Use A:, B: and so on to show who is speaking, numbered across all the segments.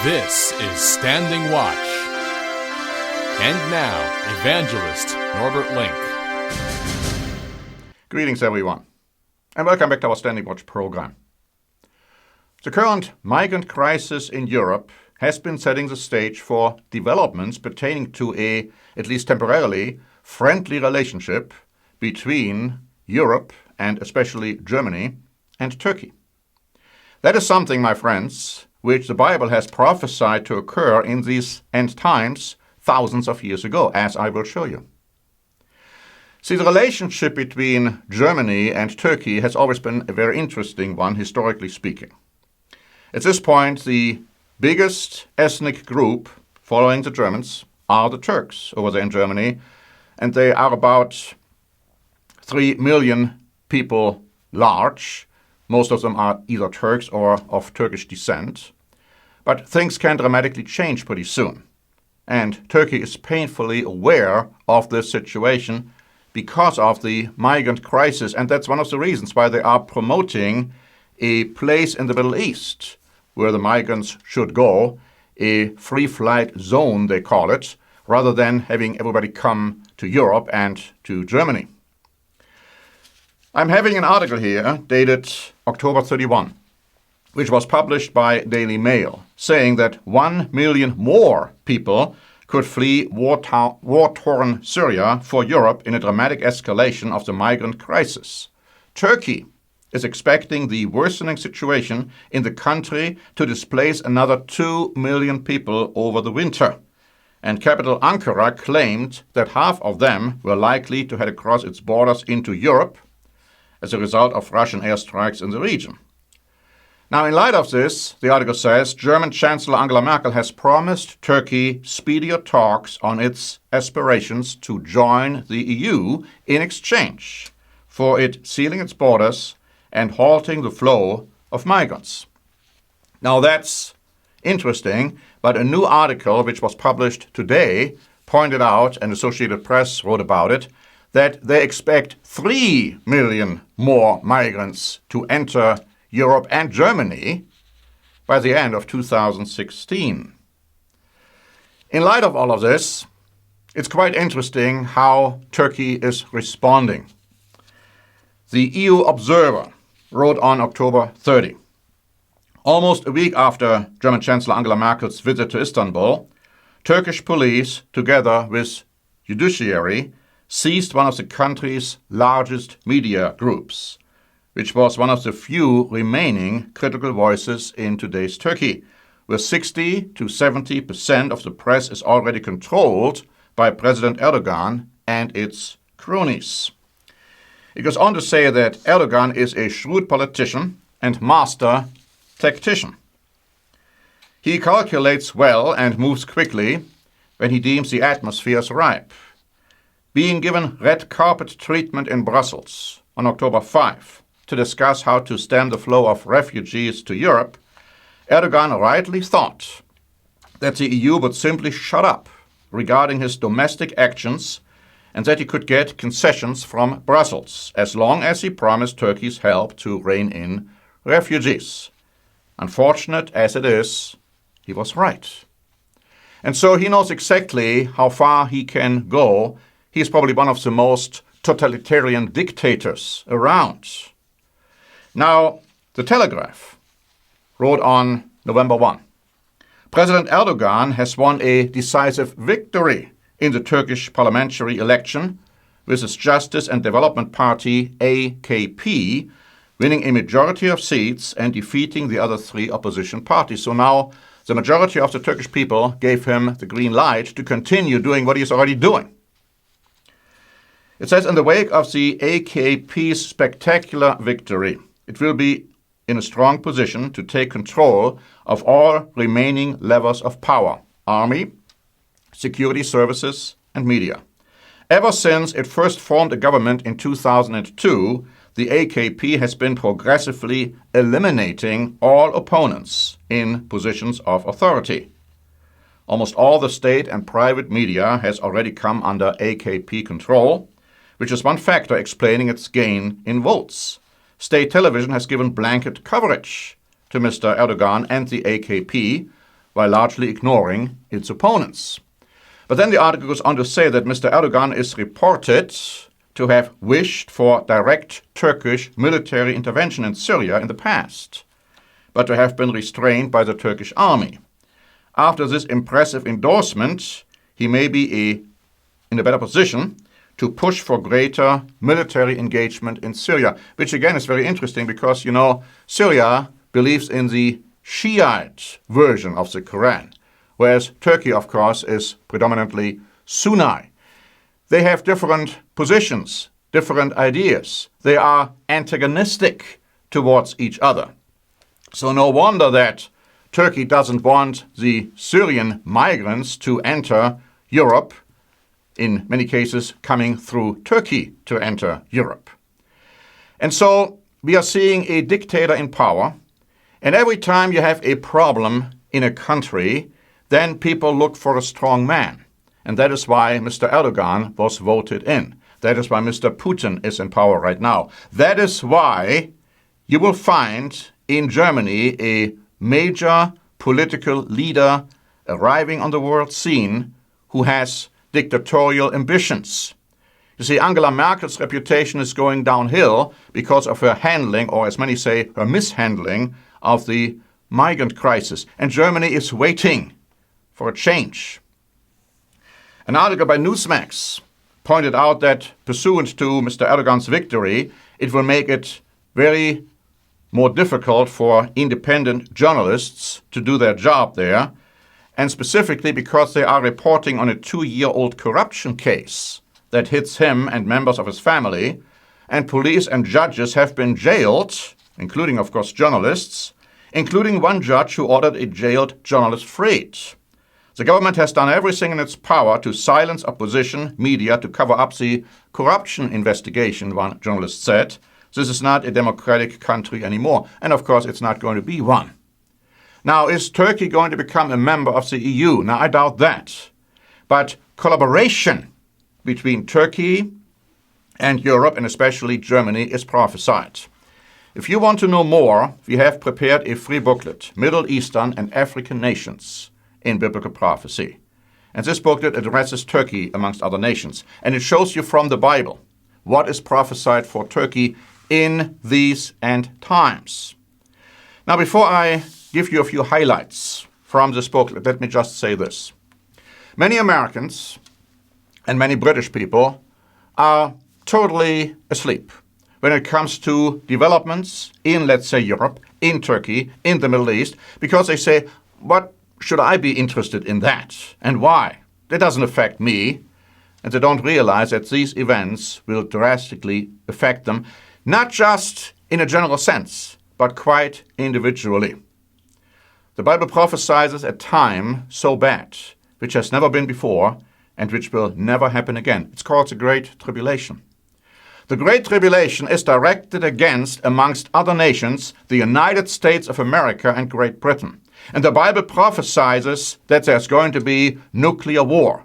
A: This is Standing Watch. And now, Evangelist Norbert Link.
B: Greetings, everyone, and welcome back to our Standing Watch program. The current migrant crisis in Europe has been setting the stage for developments pertaining to a, at least temporarily, friendly relationship between Europe, and especially Germany, and Turkey. That is something, my friends, which the Bible has prophesied to occur in these end times thousands of years ago, as I will show you. See, the relationship between Germany and Turkey has always been a very interesting one, historically speaking. At this point, the biggest ethnic group following the Germans are the Turks over there in Germany, and they are about 3 million people large. Most of them are either Turks or of Turkish descent. But things can dramatically change pretty soon. And Turkey is painfully aware of this situation because of the migrant crisis. And that's one of the reasons why they are promoting a place in the Middle East where the migrants should go, a free flight zone, they call it, rather than having everybody come to Europe and to Germany. I'm having an article here dated October 31, which was published by Daily Mail, saying that 1 million more people could flee war-torn Syria for Europe in a dramatic escalation of the migrant crisis. Turkey is expecting the worsening situation in the country to displace another 2 million people over the winter. And capital Ankara claimed that half of them were likely to head across its borders into Europe as a result of Russian airstrikes in the region. Now, in light of this, the article says, German Chancellor Angela Merkel has promised Turkey speedier talks on its aspirations to join the EU in exchange for it sealing its borders and halting the flow of migrants. Now, that's interesting, but a new article which was published today pointed out, and Associated Press wrote about it, that they expect 3 million more migrants to enter Europe and Germany by the end of 2016. In light of all of this, it's quite interesting how Turkey is responding. The EU Observer wrote on October 30, almost a week after German Chancellor Angela Merkel's visit to Istanbul, Turkish police, together with judiciary, seized one of the country's largest media groups, which was one of the few remaining critical voices in today's Turkey, where 60 to 70% of the press is already controlled by President Erdogan and its cronies. It goes on to say that Erdogan is a shrewd politician and master tactician. He calculates well and moves quickly when he deems the atmosphere is ripe. Being given red carpet treatment in Brussels on October 5 to discuss how to stem the flow of refugees to Europe, Erdogan rightly thought that the EU would simply shut up regarding his domestic actions and that he could get concessions from Brussels as long as he promised Turkey's help to rein in refugees. Unfortunate as it is, he was right. And so he knows exactly how far he can go. He's probably one of the most totalitarian dictators around. Now, the Telegraph wrote on November 1, President Erdogan has won a decisive victory in the Turkish parliamentary election, with his Justice and Development Party, AKP, winning a majority of seats and defeating the other 3 opposition parties. So now the majority of the Turkish people gave him the green light to continue doing what he's already doing. It says, in the wake of the AKP's spectacular victory, it will be in a strong position to take control of all remaining levers of power: army, security services, and media. Ever since it first formed a government in 2002, the AKP has been progressively eliminating all opponents in positions of authority. Almost all the state and private media has already come under AKP control, which is one factor explaining its gain in votes. State television has given blanket coverage to Mr. Erdogan and the AKP, while largely ignoring its opponents. But then the article goes on to say that Mr. Erdogan is reported to have wished for direct Turkish military intervention in Syria in the past, but to have been restrained by the Turkish army. After this impressive endorsement, he may be in a better position to push for greater military engagement in Syria, which again is very interesting because, Syria believes in the Shiite version of the Quran, whereas Turkey, of course, is predominantly Sunni. They have different positions, different ideas. They are antagonistic towards each other. So no wonder that Turkey doesn't want the Syrian migrants to enter Europe, in many cases coming through Turkey to enter Europe. And so we are seeing a dictator in power, and every time you have a problem in a country, then people look for a strong man. And that is why Mr. Erdogan was voted in. That is why Mr. Putin is in power right now. That is why you will find in Germany a major political leader arriving on the world scene who has dictatorial ambitions. You see, Angela Merkel's reputation is going downhill because of her handling, or as many say, her mishandling of the migrant crisis. And Germany is waiting for a change. An article by Newsmax pointed out that pursuant to Mr. Erdogan's victory, it will make it very more difficult for independent journalists to do their job there, and specifically because they are reporting on a 2-year-old corruption case that hits him and members of his family, and police and judges have been jailed, including, of course, journalists, including one judge who ordered a jailed journalist freed. The government has done everything in its power to silence opposition media to cover up the corruption investigation, one journalist said. This is not a democratic country anymore, and of course it's not going to be one. Now, is Turkey going to become a member of the EU? Now, I doubt that. But collaboration between Turkey and Europe, and especially Germany, is prophesied. If you want to know more, we have prepared a free booklet, Middle Eastern and African Nations in Biblical Prophecy. And this booklet addresses Turkey amongst other nations. And it shows you from the Bible what is prophesied for Turkey in these end times. Now, before I give you a few highlights from this booklet, let me just say this. Many Americans and many British people are totally asleep when it comes to developments in, let's say, Europe, in Turkey, in the Middle East, because they say, what should I be interested in that? And why? That doesn't affect me. And they don't realize that these events will drastically affect them, not just in a general sense, but quite individually. The Bible prophesies a time so bad, which has never been before, and which will never happen again. It's called the Great Tribulation. The Great Tribulation is directed against, amongst other nations, the United States of America and Great Britain. And the Bible prophesies that there's going to be nuclear war.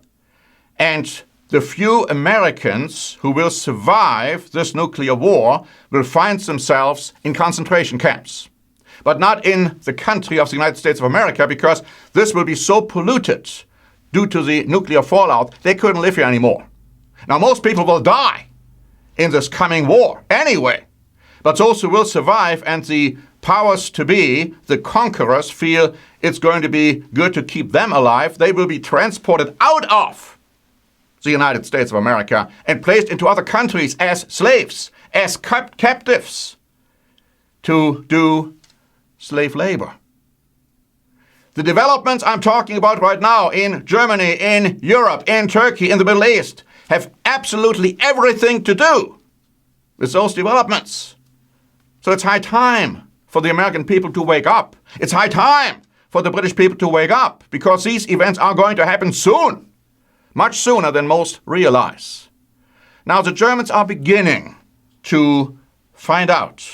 B: And the few Americans who will survive this nuclear war will find themselves in concentration camps. But not in the country of the United States of America, because this will be so polluted due to the nuclear fallout, they couldn't live here anymore. Now, most people will die in this coming war anyway. But those who will survive and the powers to be, the conquerors, feel it's going to be good to keep them alive, they will be transported out of the United States of America and placed into other countries as slaves, as captives, to do slave labor. The developments I'm talking about right now in Germany, in Europe, in Turkey, in the Middle East have absolutely everything to do with those developments. So it's high time for the American people to wake up. It's high time for the British people to wake up, because these events are going to happen soon, much sooner than most realize. Now, the Germans are beginning to find out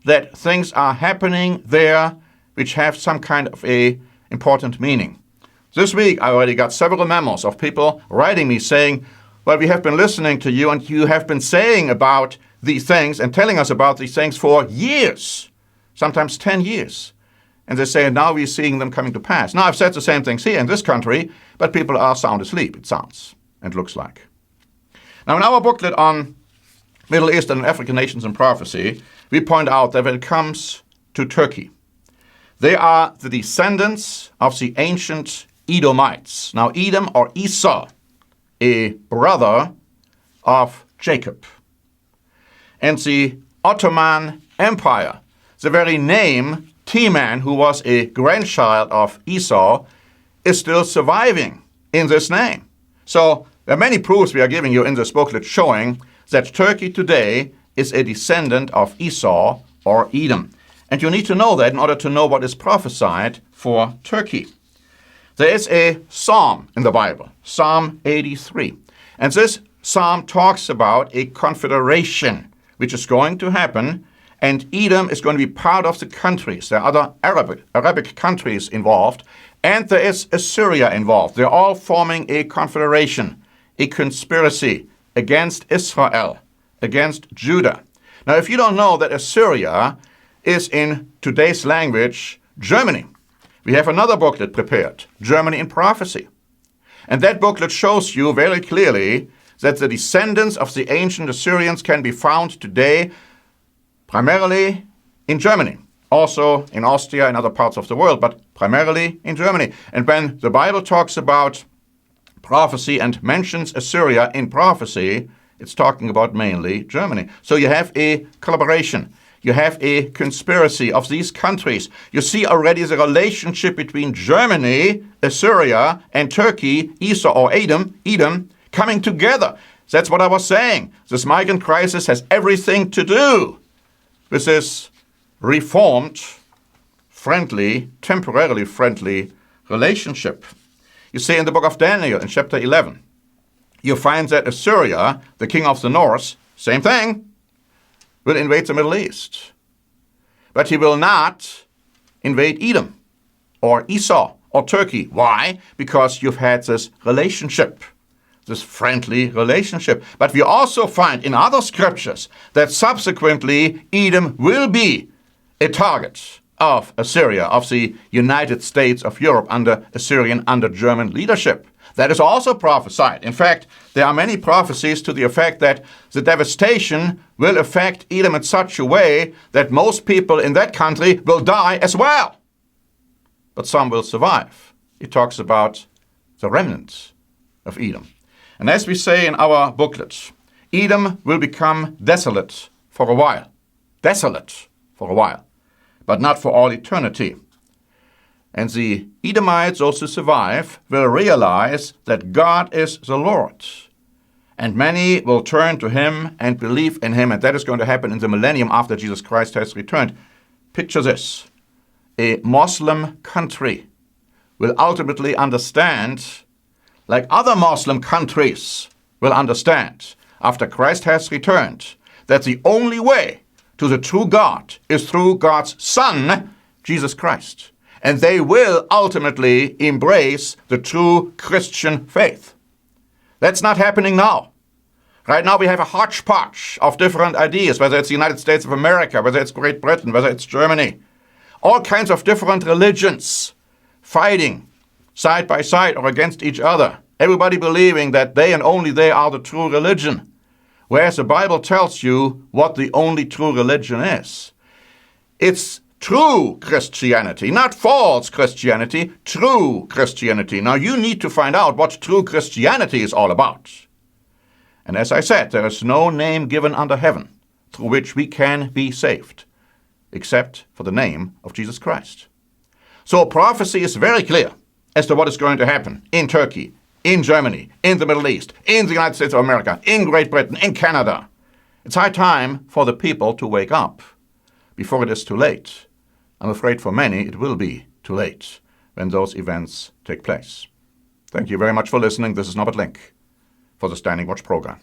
B: that things are happening there which have some kind of a important meaning. This week, I already got several memos of people writing me saying, well, we have been listening to you and you have been saying about these things and telling us about these things for years, sometimes 10 years. And they say, now we're seeing them coming to pass. Now, I've said the same things here in this country, but people are sound asleep, it sounds and looks like. Now, in our booklet on Middle Eastern and African nations and prophecy, we point out that when it comes to Turkey, they are the descendants of the ancient Edomites. Now, Edom or Esau, a brother of Jacob. And the Ottoman Empire, the very name Teman, who was a grandchild of Esau, is still surviving in this name. So there are many proofs we are giving you in this booklet showing that Turkey today is a descendant of Esau or Edom. And you need to know that in order to know what is prophesied for Turkey. There is a psalm in the Bible, Psalm 83. And this psalm talks about a confederation which is going to happen, and Edom is going to be part of the countries. There are other Arabic countries involved, and there is Assyria involved. They're all forming a confederation, a conspiracy against Israel, against Judah. Now, if you don't know that Assyria is in today's language Germany, we have another booklet prepared, Germany in Prophecy. And that booklet shows you very clearly that the descendants of the ancient Assyrians can be found today primarily in Germany, also in Austria and other parts of the world, but primarily in Germany. And when the Bible talks about prophecy and mentions Assyria in prophecy, it's talking about mainly Germany. So you have a collaboration. You have a conspiracy of these countries. You see already the relationship between Germany, Assyria, and Turkey, Esau or Edom, coming together. That's what I was saying. This migrant crisis has everything to do with this reformed, friendly, temporarily friendly relationship. You see in the book of Daniel in chapter 11, you find that Assyria, the king of the north, same thing, will invade the Middle East. But he will not invade Edom or Esau or Turkey. Why? Because you've had this relationship, this friendly relationship. But we also find in other scriptures that subsequently Edom will be a target of Assyria, of the United States of Europe under Assyrian, under German leadership. That is also prophesied. In fact, there are many prophecies to the effect that the devastation will affect Edom in such a way that most people in that country will die as well. But some will survive. It talks about the remnants of Edom. And as we say in our booklet, Edom will become desolate for a while. Desolate for a while, but not for all eternity. And the Edomites, those who survive, will realize that God is the Lord. And many will turn to him and believe in him. And that is going to happen in the millennium after Jesus Christ has returned. Picture this. A Muslim country will ultimately understand, like other Muslim countries will understand, after Christ has returned, that the only way to the true God is through God's Son, Jesus Christ. And they will ultimately embrace the true Christian faith. That's not happening now. Right now we have a hodgepodge of different ideas, whether it's the United States of America, whether it's Great Britain, whether it's Germany. All kinds of different religions fighting side by side or against each other. Everybody believing that they and only they are the true religion. Whereas the Bible tells you what the only true religion is. It's true Christianity, not false Christianity, true Christianity. Now you need to find out what true Christianity is all about. And as I said, there is no name given under heaven through which we can be saved, except for the name of Jesus Christ. So prophecy is very clear as to what is going to happen in Turkey, in Germany, in the Middle East, in the United States of America, in Great Britain, in Canada. It's high time for the people to wake up before it is too late. I'm afraid for many it will be too late when those events take place. Thank you very much for listening. This is Norbert Link for the Standing Watch program.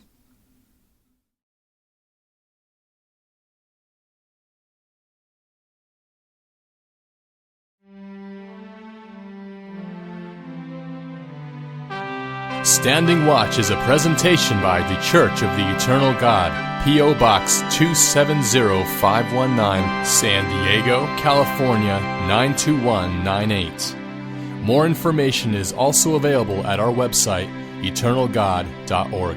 A: Standing Watch is a presentation by the Church of the Eternal God. P.O. Box 270519, San Diego, California 92198. More information is also available at our website, eternalgod.org.